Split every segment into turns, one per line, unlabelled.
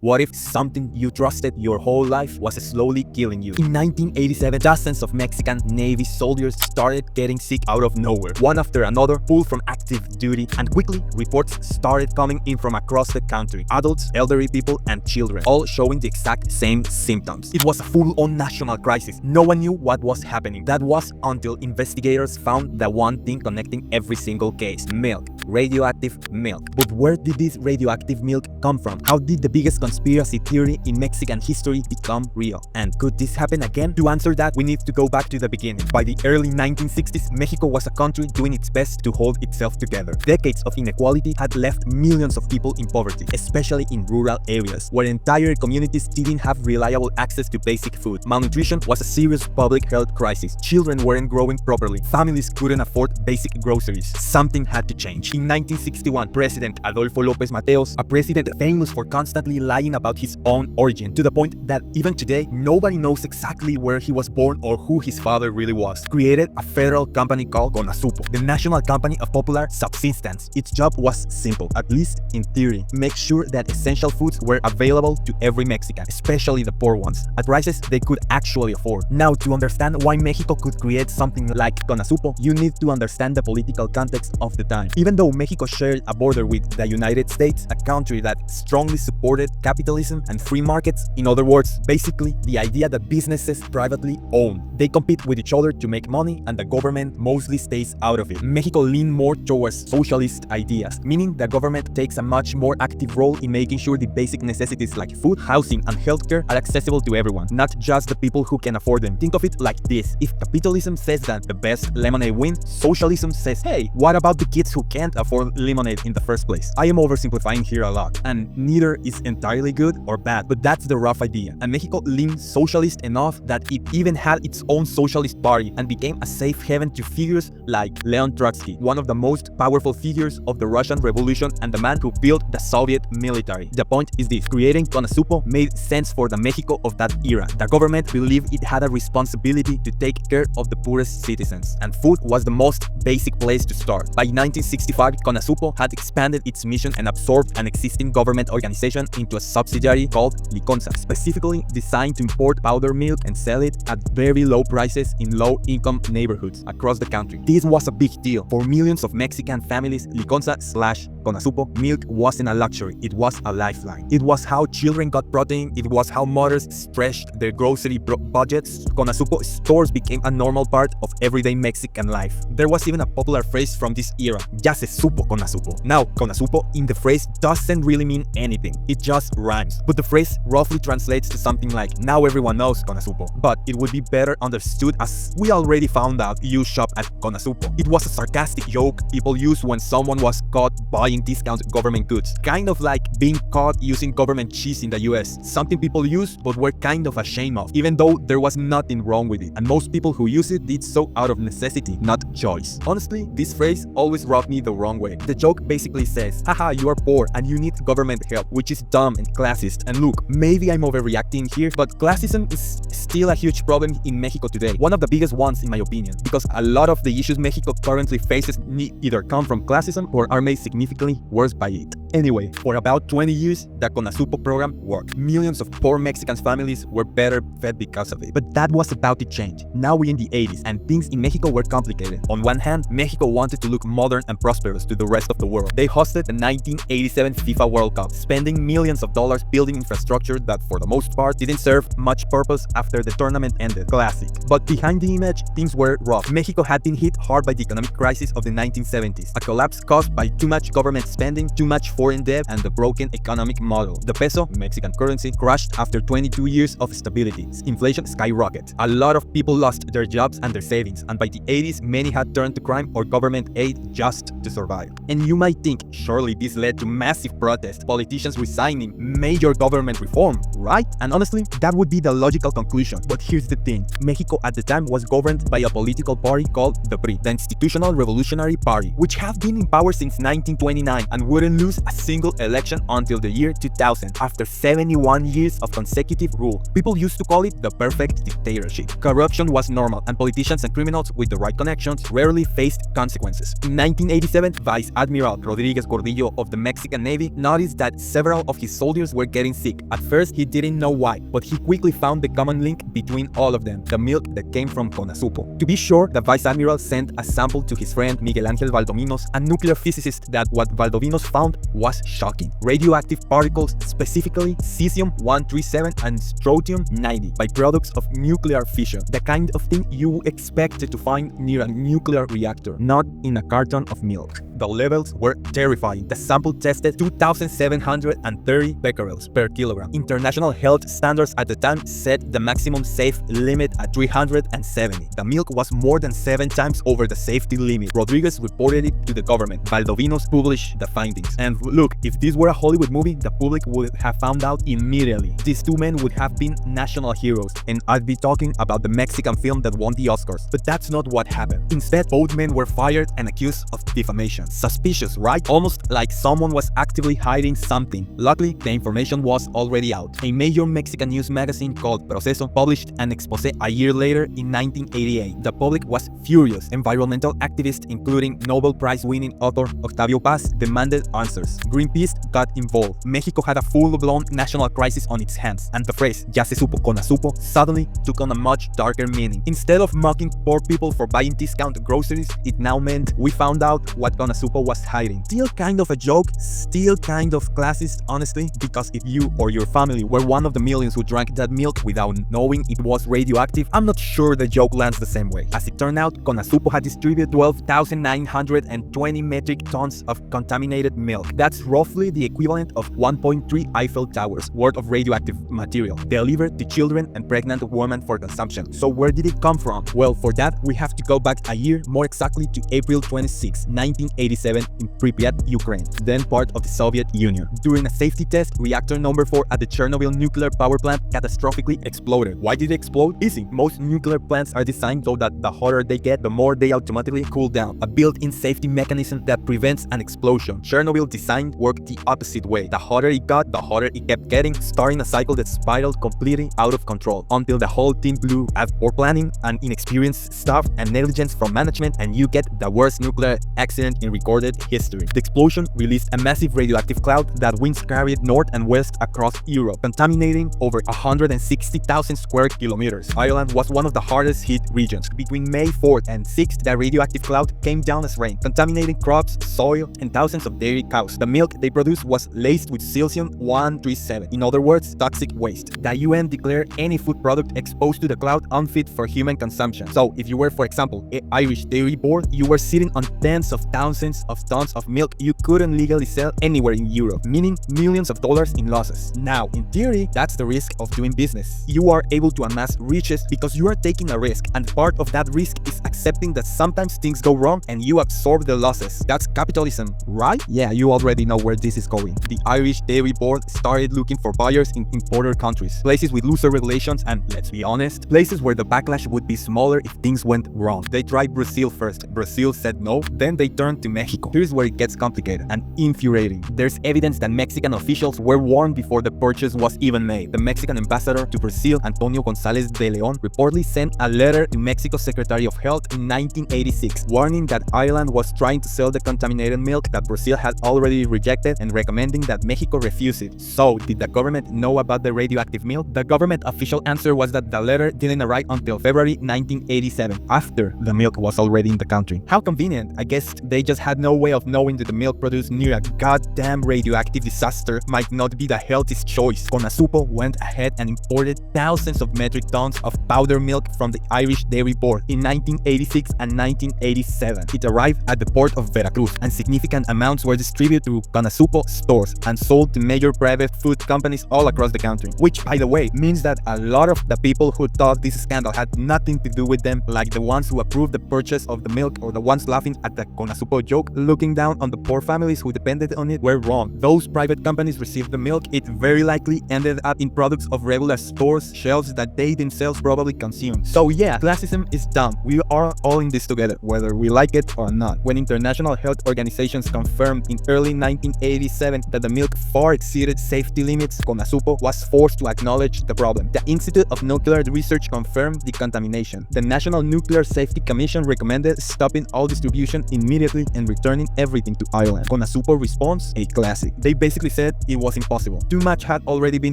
What if something you trusted your whole life was slowly killing you? In 1987, dozens of Mexican Navy soldiers started getting sick out of nowhere, one after another, pulled from active duty, and quickly reports started coming in from across the country. Adults, elderly people, and children, all showing the exact same symptoms. It was a full-on national crisis. No one knew what was happening. That was until investigators found the one thing connecting every single case: milk. Radioactive milk. But where did this radioactive milk come from? How did the biggest conspiracy theory in Mexican history become real? And could this happen again? To answer that, we need to go back to the beginning. By the early 1960s, Mexico was a country doing its best to hold itself together. Decades of inequality had left millions of people in poverty, especially in rural areas, where entire communities didn't have reliable access to basic food. Malnutrition was a serious public health crisis. Children weren't growing properly. Families couldn't afford basic groceries. Something had to change. In 1961, President Adolfo López Mateos, a president famous for constantly lying about his own origin, to the point that even today, nobody knows exactly where he was born or who his father really was, created a federal company called CONASUPO, the National Company of Popular Subsistence. Its job was simple, at least in theory: make sure that essential foods were available to every Mexican, especially the poor ones, at prices they could actually afford. Now, to understand why Mexico could create something like CONASUPO, you need to understand the political context of the time. Even though Mexico shared a border with the United States, a country that strongly supported capitalism and free markets, in other words, basically the idea that businesses privately own. They compete with each other to make money and the government mostly stays out of it. Mexico leaned more towards socialist ideas, meaning the government takes a much more active role in making sure the basic necessities like food, housing, and healthcare are accessible to everyone, not just the people who can afford them. Think of it like this: if capitalism says that the best lemonade wins, socialism says, hey, what about the kids who can't afford lemonade in the first place? I am oversimplifying here a lot, and neither is entirely good or bad, but that's the rough idea. And Mexico leaned socialist enough that it even had its own socialist party and became a safe haven to figures like Leon Trotsky, one of the most powerful figures of the Russian Revolution and the man who built the Soviet military. The point is this: creating CONASUPO made sense for the Mexico of that era. The government believed it had a responsibility to take care of the poorest citizens, and food was the most basic place to start. By 1965, CONASUPO had expanded its mission and absorbed an existing government organization into a subsidiary called Liconza, specifically designed to import powder milk and sell it at very low prices in low-income neighborhoods across the country. This was a big deal. For millions of Mexican families, Liconza/CONASUPO milk wasn't a luxury, it was a lifeline. It was how children got protein, it was how mothers stretched their grocery budgets. CONASUPO stores became a normal part of everyday Mexican life. There was even a popular phrase from this era: ya se supo CONASUPO. Now, CONASUPO in the phrase doesn't really mean anything, it just rhymes. But the phrase roughly translates to something like, now everyone knows CONASUPO. But it would be better understood as, we already found out you shop at CONASUPO. It was a sarcastic joke people used when someone was caught buying discount government goods. Kind of like being caught using government cheese in the US. Something people used but were kind of ashamed of, even though there was nothing wrong with it. And most people who use it did so out of necessity, not choice. Honestly, this phrase always rubbed me the wrong way. The joke basically says, haha, you are poor and you need government help, which is dumb and classist. And look, maybe I'm overreacting here, but classism is still a huge problem in Mexico today. One of the biggest ones in my opinion, because a lot of the issues Mexico currently faces either come from classism or are made significantly worse by it. Anyway, for about 20 years, the CONASUPO program worked. Millions of poor Mexican families were better fed because of it. But that was about to change. Now we're in the 80s and things in Mexico were complicated. On one hand, Mexico wanted to look modern and prosperous to the rest of the world. They hosted the 1987 FIFA World Cup, spending millions of dollars building infrastructure that for the most part didn't serve much purpose after the tournament ended. Classic. But behind the image, things were rough. Mexico had been hit hard by the economic crisis of the 1970s, a collapse caused by too much government spending, too much foreign debt, and the broken economic model. The peso, Mexican currency, crashed after 22 years of stability. Inflation skyrocketed. A lot of people lost their jobs and their savings, and by the 80s, many had turned to crime or government aid just to survive. And you might think, surely this led to massive protests, politicians resigning, major government reform, right? And honestly, that would be the logical conclusion. But here's the thing. Mexico at the time was governed by a political party called the PRI, the Institutional Revolutionary Party, which have been in power since 1929 and wouldn't lose a single election until the year 2000, after 71 years of consecutive rule. People used to call it the perfect dictatorship. Corruption was normal, and politicians and criminals with the right connections rarely faced consequences. In 1987, Vice Admiral Rodriguez Gordillo of the Mexican Navy noticed that several of his soldiers were getting sick. At first, he didn't know why, but he quickly found the common link between all of them: the milk that came from CONASUPO. To be sure, the Vice Admiral sent a sample to his friend Miguel Ángel Valdominos, a nuclear physicist, that what Valdominos found was shocking: radioactive particles, specifically cesium-137 and strontium-90, byproducts of nuclear fission, the kind of thing you expected to find near a nuclear reactor, not in a carton of milk. The levels were terrifying. The sample tested 2,730 becquerels per kilogram. International health standards at the time set the maximum safe limit at 370. The milk was more than 7 times over the safety limit. Rodriguez reported it to the government. Valdovinos published the findings. And look, if this were a Hollywood movie, the public would have found out immediately. These two men would have been national heroes, and I'd be talking about the Mexican film that won the Oscars. But that's not what happened. Instead, both men were fired and accused of defamation. Suspicious, right? Almost like someone was actively hiding something. Luckily, the information was already out. A major Mexican news magazine called Proceso published an expose a year later in 1988. The public was furious. Environmental activists, including Nobel Prize-winning author Octavio Paz, demanded answers. Greenpeace got involved. Mexico had a full-blown national crisis on its hands, and the phrase "ya se supo, CONASUPO" suddenly took on a much darker meaning. Instead of mocking poor people for buying discount groceries, it now meant we found out what CONASUPO was hiding. Still kind of a joke, still kind of classist, honestly, because if you or your family were one of the millions who drank that milk without knowing it was radioactive, I'm not sure the joke lands the same way. As it turned out, CONASUPO had distributed 12,920 metric tons of contaminated milk. That's roughly the equivalent of 1.3 Eiffel Towers worth of radioactive material, delivered to children and pregnant women for consumption. So where did it come from? Well, for that, we have to go back a year, more exactly to April 26, 1987, in Pripyat, Ukraine, then part of the Soviet Union. During a safety test, reactor number 4 at the Chernobyl nuclear power plant catastrophically exploded. Why did it explode? Easy. Most nuclear plants are designed so that the hotter they get, the more they automatically cool down. A built-in safety mechanism that prevents an explosion. Chernobyl design worked the opposite way. The hotter it got, the hotter it kept getting, starting a cycle that spiraled completely out of control until the whole team blew. As poor planning and inexperienced staff and negligence from management, and you get the worst nuclear accident in recorded history. The explosion released a massive radioactive cloud that winds carried north and west across Europe, contaminating over 160,000 square kilometers. Ireland was one of the hardest hit regions. Between May 4th and 6th, the radioactive cloud came down as rain, contaminating crops, soil, and thousands of dairy cows. The milk they produced was laced with cesium-137, in other words, toxic waste. The UN declared any food product exposed to the cloud unfit for human consumption. So, if you were, for example, an Irish dairy board, you were sitting on tens of thousands of tons of milk you couldn't legally sell anywhere in Europe, meaning millions of dollars in losses. Now, in theory, that's the risk of doing business. You are able to amass riches because you are taking a risk, and part of that risk is accepting that sometimes things go wrong and you absorb the losses. That's capitalism, right? Yeah, you already know where this is going. The Irish Dairy Board started looking for buyers in importer countries, places with looser regulations, and let's be honest, places where the backlash would be smaller if things went wrong. They tried Brazil first. Brazil said no, then they turned to Mexico. Here's where it gets complicated and infuriating. There's evidence that Mexican officials were warned before the purchase was even made. The Mexican ambassador to Brazil, Antonio González de León, reportedly sent a letter to Mexico's Secretary of Health in 1986, warning that Ireland was trying to sell the contaminated milk that Brazil had already rejected and recommending that Mexico refuse it. So, did the government know about the radioactive milk? The government official answer was that the letter didn't arrive until February 1987, after the milk was already in the country. How convenient. I guess they just had no way of knowing that the milk produced near a goddamn radioactive disaster might not be the healthiest choice. CONASUPO went ahead and imported thousands of metric tons of powder milk from the Irish Dairy Board in 1986 and 1987. It arrived at the port of Veracruz, and significant amounts were distributed through CONASUPO stores and sold to major private food companies all across the country. Which, by the way, means that a lot of the people who thought this scandal had nothing to do with them, like the ones who approved the purchase of the milk or the ones laughing at the CONASUPO joke, looking down on the poor families who depended on it, were wrong. Those private companies received the milk it very likely ended up in products of regular stores' shelves that they themselves probably consume. So yeah, classism is dumb. We are all in this together, whether we like it or not. When international health organizations confirmed in early 1987 that the milk far exceeded safety limits, CONASUPO was forced to acknowledge the problem. The Institute of Nuclear Research confirmed the contamination. The National Nuclear Safety Commission recommended stopping all distribution immediately and returning everything to Ireland. CONASUPO response, a classic. They basically said it was impossible. Too much had already been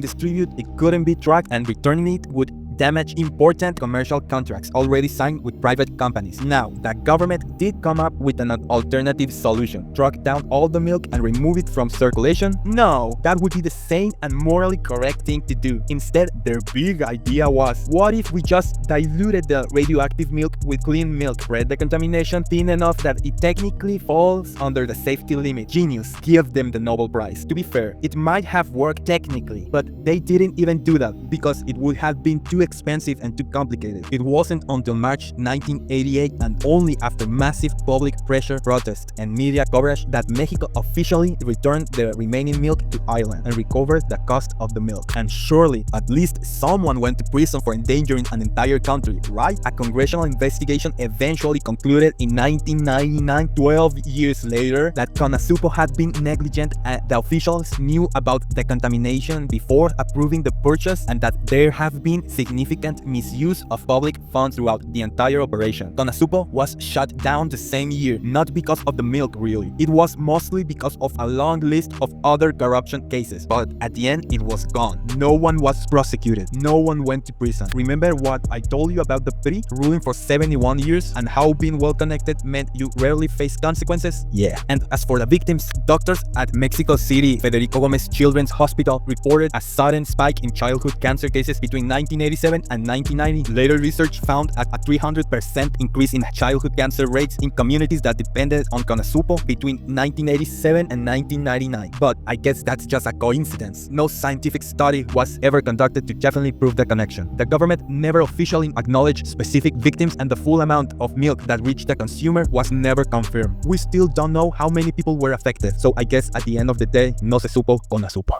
distributed, it couldn't be tracked, and returning it would damage important commercial contracts already signed with private companies. Now, the government did come up with an alternative solution. Track down all the milk and remove it from circulation? No, that would be the sane and morally correct thing to do. Instead, their big idea was, what if we just diluted the radioactive milk with clean milk, spread the contamination thin enough that it technically falls under the safety limit? Genius, give them the Nobel Prize. To be fair, it might have worked technically, but they didn't even do that because it would have been too expensive and too complicated. It wasn't until March 1988 and only after massive public pressure, protest, and media coverage that Mexico officially returned the remaining milk to Ireland and recovered the cost of the milk. And surely, at least someone went to prison for endangering an entire country, right? A congressional investigation eventually concluded in 1999, 12 years later, that CONASUPO had been negligent and the officials knew about the contamination before approving the purchase and that there have been significant misuse of public funds throughout the entire operation. CONASUPO was shut down the same year, not because of the milk really. It was mostly because of a long list of other corruption cases, but at the end it was gone. No one was prosecuted. No one went to prison. Remember what I told you about the PRI ruling for 71 years and how being well connected meant you rarely face consequences? Yeah. And as for the victims, doctors at Mexico City Federico Gomez Children's Hospital reported a sudden spike in childhood cancer cases between 1987 and 1990. Later research found a 300% increase in childhood cancer rates in communities that depended on CONASUPO between 1987 and 1999. But I guess that's just a coincidence. No scientific study was ever conducted to definitely prove the connection. The government never officially acknowledged specific victims and the full amount of milk that reached the consumer was never confirmed. We still don't know how many people were affected, so I guess at the end of the day, no se supo, CONASUPO.